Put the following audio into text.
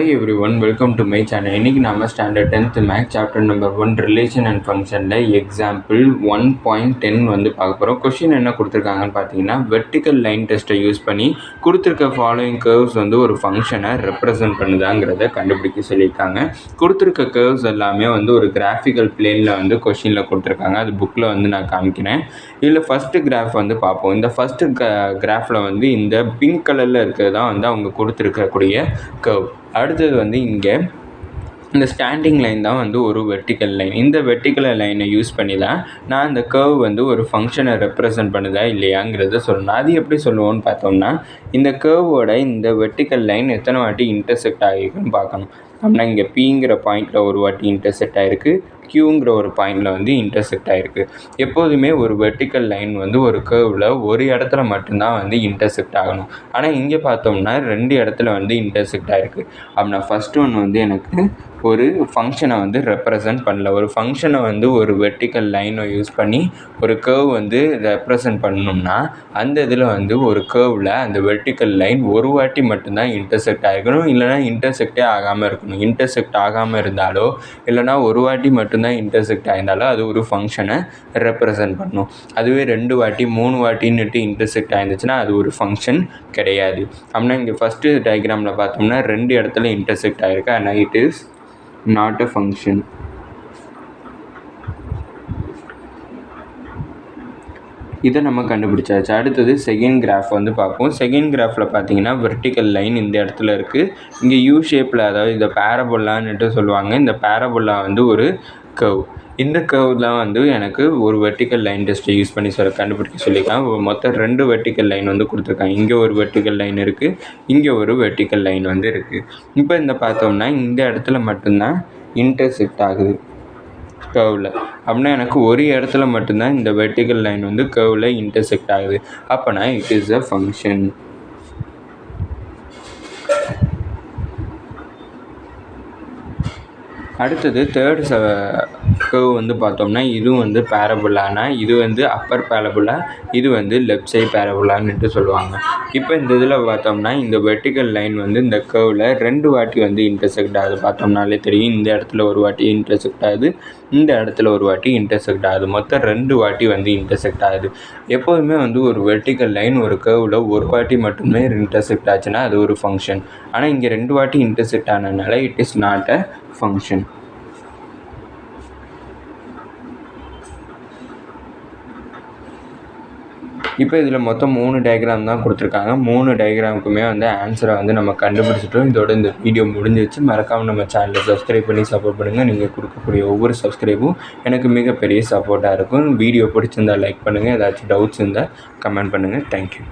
Hi everyone, welcome to my channel. இன்னைக்கு நாம standard 10th maths chapter number 1 relation and ஃபங்க்ஷனில் example 1.10 வந்து பார்க்க போகிறோம். கொஷின் என்ன கொடுத்துருக்காங்கன்னு பார்த்தீங்கன்னா, வெர்டிக்கல் லைன் டெஸ்ட்டை யூஸ் பண்ணி கொடுத்துருக்க ஃபாலோயிங் கர்வ்ஸ் வந்து ஒரு ஃபங்க்ஷனை ரெப்ரசன்ட் பண்ணுதாங்கிறத கண்டுபிடிக்க சொல்லியிருக்காங்க. கொடுத்துருக்க கர்வ்ஸ் எல்லாமே வந்து ஒரு கிராஃபிக்கல் பிளேனில் வந்து கொஷினில் கொடுத்துருக்காங்க. அது புக்கில் வந்து நான் காமிக்கிறேன். இதில் ஃபஸ்ட்டு கிராஃப் வந்து பார்ப்போம். இந்த ஃபஸ்ட்டு கிராஃபில் வந்து இந்த பிங்க் கலரில் இருக்கிறது தான் வந்து அவங்க கொடுத்துருக்கக்கூடிய கர்வ். அடுத்தது வந்து இங்கே இந்த ஸ்டாண்டிங் லைன் தான் வந்து ஒரு வெர்டிக்கல் லைன். இந்த வெர்டிக்கல் லைனை யூஸ் பண்ணி தான் நான் இந்த கர்வ் வந்து ஒரு ஃபங்க்ஷனை ரெப்ரசன்ட் பண்ணுதா இல்லையாங்கிறத சொல்லணும். அது எப்படி சொல்லுவோன்னு பார்த்தோம்னா, இந்த கர்வோட இந்த வெர்டிக்கல் லைன் எத்தனை வாட்டி இன்டர்செக்ட் ஆகிருக்குன்னு பார்க்கணும். அப்படின்னா இங்கே பிங்கிற பாயிண்டில் ஒரு வாட்டி இன்டர்செக்ட் ஆகிருக்கு, கியூங்கிற ஒரு பாயிண்டில் வந்து இன்டர்செக்ட் ஆகிருக்கு. எப்போதுமே ஒரு வெர்டிக்கல் லைன் வந்து ஒரு கர்வில் ஒரு இடத்துல மட்டும்தான் வந்து இன்டர்செக்ட் ஆகணும். ஆனால் இங்கே பார்த்தோம்னா 2 இடத்துல வந்து இன்டர்செக்ட் ஆகிருக்கு. அப்படின்னா ஃபஸ்ட் ஒன் வந்து எனக்கு ஒரு ஃபங்க்ஷனை வந்து ரெப்ரசன்ட் பண்ணல. ஒரு ஃபங்க்ஷனை வந்து ஒரு வெர்டிக்கல் லைனை யூஸ் பண்ணி ஒரு கர்வ் வந்து ரெப்ரசன்ட் பண்ணணும்னா, அந்த இதில் வந்து ஒரு கர்வில் அந்த வெர்டிக்கல் லைன் ஒரு வாட்டி மட்டும்தான் இன்டர்செக்ட் ஆகிருக்கணும், இல்லைனா இன்டர்செக்டே ஆகாமல் இருக்கணும். இன்டர்செக்ட் ஆகாமல் இருந்தாலோ இல்லைனா ஒரு வாட்டி மட்டும்தான் இன்டர்செக்ட் ஆயிருந்தாலோ அது ஒரு ஃபங்க்ஷனை ரெப்ரசன்ட் பண்ணணும். அதுவே 2 வாட்டி 3 வாட்டின்னுட்டு இன்டர்செக்ட் ஆயிருந்துச்சுன்னா அது ஒரு ஃபங்க்ஷன் கிடையாது. அப்படின்னா இங்கே ஃபஸ்ட்டு டயக்ராமில் பார்த்தோம்னா 2 இடத்துல இன்டர்செக்ட் ஆகிருக்கு. ஆனால் it is not a function. இதை நம்ம கண்டுபிடிச்சாச்சு. அடுத்தது செகண்ட் கிராஃப் வந்து பார்ப்போம். செகண்ட் கிராஃபில் பார்த்தீங்கன்னா வெர்டிக்கல் லைன் இந்த இடத்துல இருக்குது. இங்கே யூ ஷேப்பில், அதாவது இதை பேரபோலான்னுட்டு சொல்லுவாங்க. இந்த பேரபோலா வந்து ஒரு கர்வ். இந்த கர்வ் தான் வந்து எனக்கு ஒரு வெர்டிக்கல் லைன் டெஸ்ட்டை யூஸ் பண்ணி கண்டுபிடிக்க சொல்லியிருக்காங்க. மொத்தம் 2 வெர்டிக்கல் லைன் வந்து கொடுத்துருக்காங்க. இங்கே ஒரு வெர்டிக்கல் லைன் இருக்குது, இங்கே ஒரு வெர்டிக்கல் லைன் வந்து இருக்குது. இப்போ இந்த பார்த்தோம்னா இந்த இடத்துல மட்டும்தான் இன்டர்செக்ட் ஆகுது கர்வில். அப்படின்னா எனக்கு ஒரு இடத்துல மட்டும்தான் இந்த வெர்டிக்கல் லைன் வந்து கர்வில் இன்டர்செக்ட் ஆகுது. அப்போனா இட் இஸ் அ ஃபங்க்ஷன். அடுத்தது தேர்ட் கர்வ் வந்து பார்த்தோம்னா இதுவும் வந்து பேரபோலானா, இது வந்து அப்பர் பேரபோலா, இது வந்து லெஃப்ட் சைட் பேரபோலான்னுட்டு சொல்லுவாங்க. இப்போ இந்த இதில் பார்த்தோம்னா இந்த வெர்டிக்கல் லைன் வந்து இந்த கர்வில் 2 வாட்டி வந்து இன்டர்செக்ட் ஆகுது. பார்த்தோம்னாலே தெரியும், இந்த இடத்துல ஒரு வாட்டி இன்டர்செக்ட் ஆகுது, இந்த இடத்துல ஒரு வாட்டி இன்டர்செக்ட் ஆகுது. மொத்தம் 2 வாட்டி வந்து இன்டர்செக்ட் ஆகுது. எப்போதுமே வந்து ஒரு வெர்டிக்கல் லைன் ஒரு கர்வில் ஒரு வாட்டி மட்டுமே இன்டர்செக்ட் ஆச்சுன்னா அது ஒரு ஃபங்க்ஷன். ஆனால் இங்கே 2 வாட்டி இன்டர்செக்ட் ஆனதுனால it is not a function. இப்போ இதில் மொத்தம் 3 டயக்ராம் தான் கொடுத்துருக்காங்க. 3 டயக்ராமுக்குமே வந்து ஆன்சரை வந்து நம்ம கண்டுபிடிச்சிட்டோம். இதோட இந்த வீடியோ முடிஞ்சிச்சு. மறக்காமல் நம்ம சேனலை சப்ஸ்கிரைப் பண்ணி சப்போர்ட் பண்ணுங்கள். நீங்கள் கொடுக்கக்கூடிய ஒவ்வொரு சப்ஸ்கிரைபும் எனக்கு மிகப்பெரிய சப்போர்ட்டாக இருக்கும். வீடியோ பிடிச்சிருந்தால் லைக் பண்ணுங்கள். ஏதாச்சும் டவுட்ஸ் இருந்தால் கமெண்ட் பண்ணுங்கள். தேங்க்யூ.